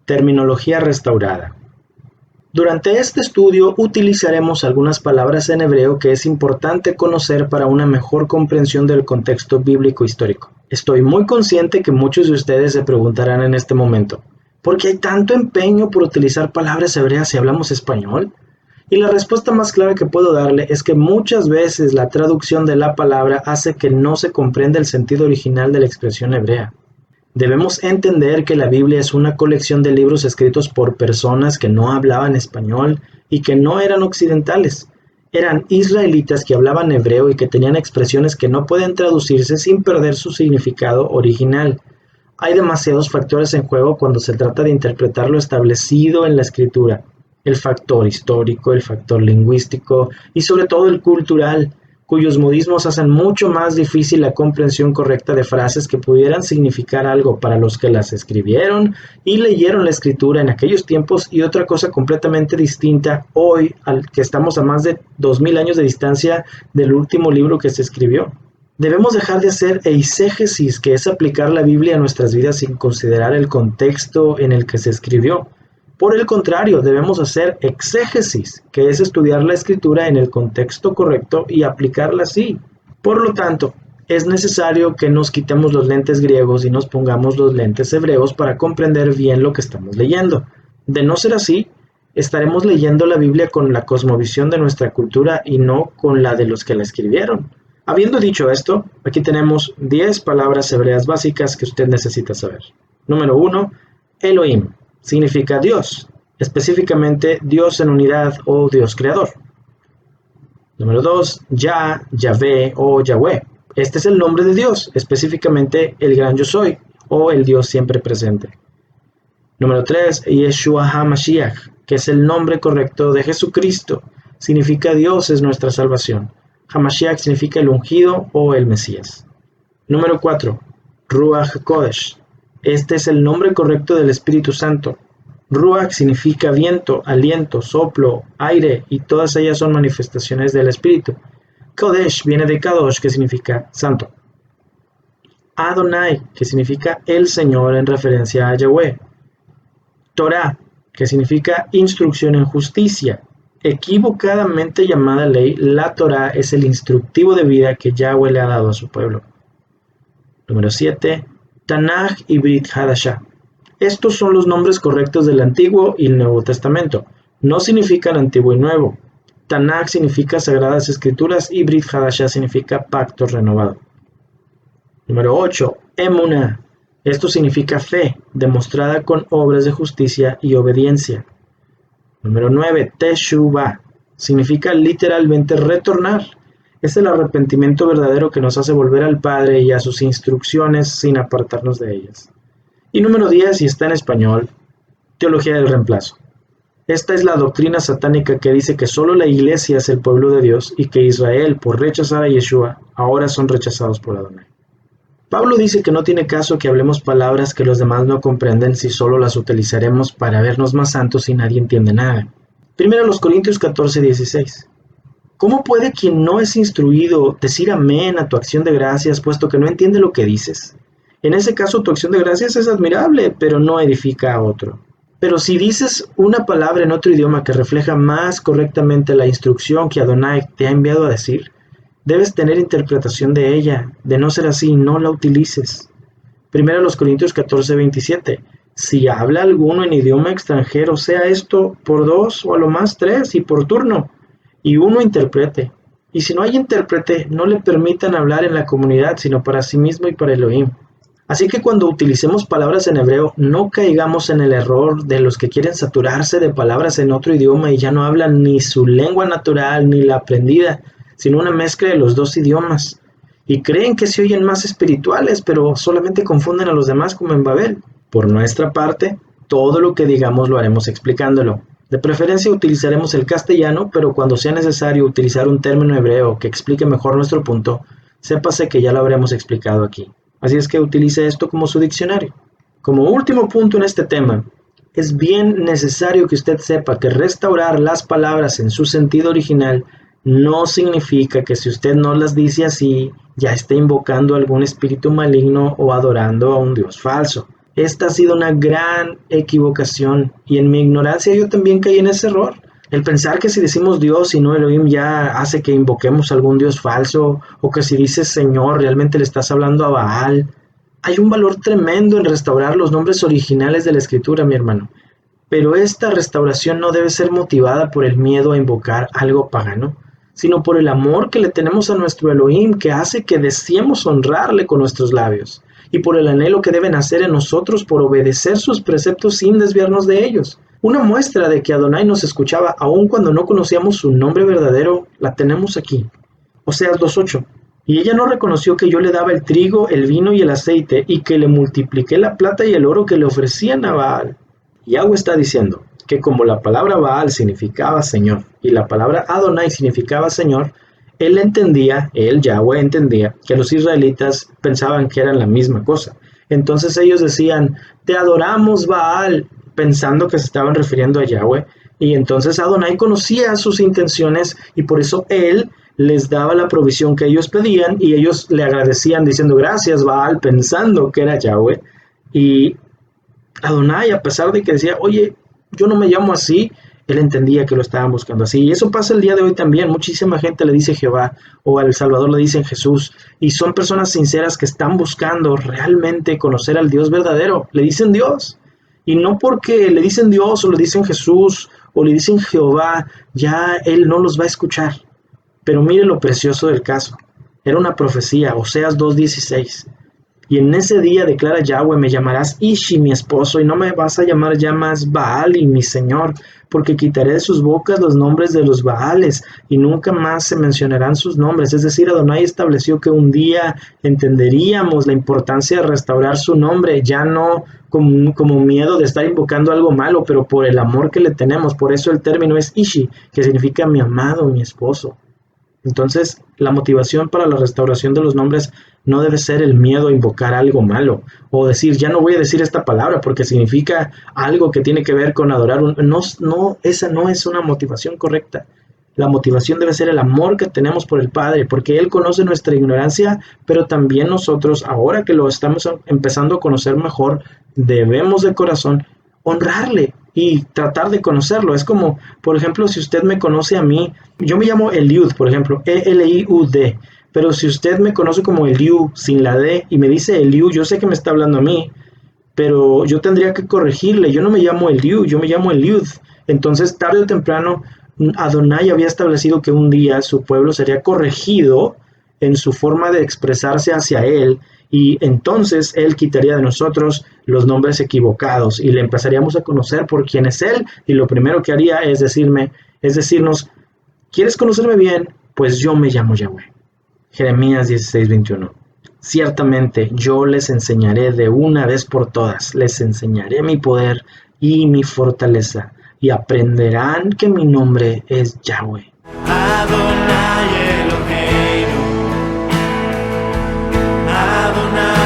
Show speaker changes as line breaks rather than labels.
Terminología restaurada. Durante este estudio utilizaremos algunas palabras en hebreo que es importante conocer para una mejor comprensión del contexto bíblico histórico. Estoy muy consciente que muchos de ustedes se preguntarán en este momento, ¿por qué hay tanto empeño por utilizar palabras hebreas si hablamos español? Y la respuesta más clara que puedo darle es que muchas veces la traducción de la palabra hace que no se comprenda el sentido original de la expresión hebrea. Debemos entender que la Biblia es una colección de libros escritos por personas que no hablaban español y que no eran occidentales. Eran israelitas que hablaban hebreo y que tenían expresiones que no pueden traducirse sin perder su significado original. Hay demasiados factores en juego cuando se trata de interpretar lo establecido en la escritura. El factor histórico, el factor lingüístico y sobre todo el cultural, cuyos modismos hacen mucho más difícil la comprensión correcta de frases que pudieran significar algo para los que las escribieron y leyeron la escritura en aquellos tiempos y otra cosa completamente distinta hoy, al que estamos a más de 2000 años de distancia del último libro que se escribió. Debemos dejar de hacer eisegesis, que es aplicar la Biblia a nuestras vidas sin considerar el contexto en el que se escribió. Por el contrario, debemos hacer exégesis, que es estudiar la escritura en el contexto correcto y aplicarla así. Por lo tanto, es necesario que nos quitemos los lentes griegos y nos pongamos los lentes hebreos para comprender bien lo que estamos leyendo. De no ser así, estaremos leyendo la Biblia con la cosmovisión de nuestra cultura y no con la de los que la escribieron. Habiendo dicho esto, aquí tenemos 10 palabras hebreas básicas que usted necesita saber. Número 1, Elohim. Significa Dios, específicamente Dios en unidad o Dios creador. Número 2, Yahvé o Yahweh. Este es el nombre de Dios, específicamente el gran yo soy o el Dios siempre presente. Número 3, Yeshua HaMashiach, que es el nombre correcto de Jesucristo. Significa Dios es nuestra salvación. HaMashiach significa el ungido o el Mesías. Número 4, Ruach Kodesh. Este es el nombre correcto del Espíritu Santo. Ruach significa viento, aliento, soplo, aire, y todas ellas son manifestaciones del Espíritu. Kodesh viene de Kadosh, que significa santo. Adonai, que significa el Señor en referencia a Yahweh. Torah, que significa instrucción en justicia. Equivocadamente llamada ley, la Torah es el instructivo de vida que Yahweh le ha dado a su pueblo. Número 7. Tanaj y Brit Hadashah. Estos son los nombres correctos del Antiguo y el Nuevo Testamento. No significan Antiguo y Nuevo. Tanaj significa Sagradas Escrituras y Brit Hadashah significa Pacto Renovado. Número 8. Emunah. Esto significa fe, demostrada con obras de justicia y obediencia. Número 9. Teshuvah. Significa literalmente retornar. Es el arrepentimiento verdadero que nos hace volver al Padre y a sus instrucciones sin apartarnos de ellas. Y número 10, y está en español, teología del reemplazo. Esta es la doctrina satánica que dice que solo la iglesia es el pueblo de Dios y que Israel, por rechazar a Yeshua, ahora son rechazados por Adonai. Pablo dice que no tiene caso que hablemos palabras que los demás no comprenden si solo las utilizaremos para vernos más santos y nadie entiende nada. Primero los Corintios 14:16. ¿Cómo puede quien no es instruido decir amén a tu acción de gracias, puesto que no entiende lo que dices? En ese caso tu acción de gracias es admirable, pero no edifica a otro. Pero si dices una palabra en otro idioma que refleja más correctamente la instrucción que Adonai te ha enviado a decir, debes tener interpretación de ella. De no ser así, no la utilices. Primero los Corintios 14:27. Si habla alguno en idioma extranjero, sea esto por 2 o a lo más 3 y por turno, y uno interprete. Y si no hay intérprete, no le permitan hablar en la comunidad, sino para sí mismo y para Elohim. Así que cuando utilicemos palabras en hebreo, no caigamos en el error de los que quieren saturarse de palabras en otro idioma y ya no hablan ni su lengua natural ni la aprendida, sino una mezcla de los dos idiomas. Y creen que se oyen más espirituales, pero solamente confunden a los demás como en Babel. Por nuestra parte, todo lo que digamos lo haremos explicándolo. De preferencia utilizaremos el castellano, pero cuando sea necesario utilizar un término hebreo que explique mejor nuestro punto, sépase que ya lo habremos explicado aquí. Así es que utilice esto como su diccionario. Como último punto en este tema, es bien necesario que usted sepa que restaurar las palabras en su sentido original no significa que si usted no las dice así, ya esté invocando algún espíritu maligno o adorando a un Dios falso. Esta ha sido una gran equivocación y en mi ignorancia yo también caí en ese error. El pensar que si decimos Dios y no Elohim ya hace que invoquemos a algún Dios falso, o que si dices Señor realmente le estás hablando a Baal. Hay un valor tremendo en restaurar los nombres originales de la Escritura, mi hermano. Pero esta restauración no debe ser motivada por el miedo a invocar algo pagano, sino por el amor que le tenemos a nuestro Elohim, que hace que deseemos honrarle con nuestros labios, y por el anhelo que deben hacer en nosotros por obedecer sus preceptos sin desviarnos de ellos. Una muestra de que Adonai nos escuchaba aun cuando no conocíamos su nombre verdadero la tenemos aquí. Oseas 2:8. Y ella no reconoció que yo le daba el trigo, el vino y el aceite, y que le multipliqué la plata y el oro que le ofrecían a Baal. Yahweh está diciendo que como la palabra Baal significaba Señor y la palabra Adonai significaba Señor, Yahweh entendía que los israelitas pensaban que eran la misma cosa. Entonces ellos decían, te adoramos Baal, pensando que se estaban refiriendo a Yahweh, y entonces Adonai conocía sus intenciones y por eso él les daba la provisión que ellos pedían y ellos le agradecían diciendo gracias Baal, pensando que era Yahweh. Y Adonai, a pesar de que decía, oye, yo no me llamo así, él entendía que lo estaban buscando así. Y eso pasa el día de hoy también. Muchísima gente le dice Jehová o al Salvador le dicen Jesús. Y son personas sinceras que están buscando realmente conocer al Dios verdadero. Le dicen Dios. Y no porque le dicen Dios o le dicen Jesús o le dicen Jehová, ya él no los va a escuchar. Pero mire lo precioso del caso. Era una profecía, Oseas 2:16. Y en ese día declara Yahweh, me llamarás Ishi, mi esposo, y no me vas a llamar ya más Baal y mi señor, porque quitaré de sus bocas los nombres de los Baales, y nunca más se mencionarán sus nombres. Es decir, Adonai estableció que un día entenderíamos la importancia de restaurar su nombre, ya no como miedo de estar invocando algo malo, pero por el amor que le tenemos. Por eso el término es Ishi, que significa mi amado, mi esposo. Entonces, la motivación para la restauración de los nombres no debe ser el miedo a invocar algo malo o decir, ya no voy a decir esta palabra porque significa algo que tiene que ver con adorar. No, esa no es una motivación correcta. La motivación debe ser el amor que tenemos por el Padre, porque Él conoce nuestra ignorancia, pero también nosotros, ahora que lo estamos empezando a conocer mejor, debemos de corazón honrarle y tratar de conocerlo. Es como, por ejemplo, si usted me conoce a mí, yo me llamo Eliud, por ejemplo, Eliud, pero si usted me conoce como Eliud sin la D y me dice Eliud, yo sé que me está hablando a mí, pero yo tendría que corregirle, yo no me llamo Eliud, yo me llamo Eliud. Entonces, tarde o temprano, Adonai había establecido que un día su pueblo sería corregido en su forma de expresarse hacia él, y entonces él quitaría de nosotros los nombres equivocados y le empezaríamos a conocer por quién es él, y lo primero que haría es decirnos, ¿quieres conocerme bien? Pues yo me llamo Yahweh. Jeremías 16:21. Ciertamente yo les enseñaré de una vez por todas, les enseñaré mi poder y mi fortaleza, y aprenderán que mi nombre es Yahweh. Adonai Eloheinu, Adonai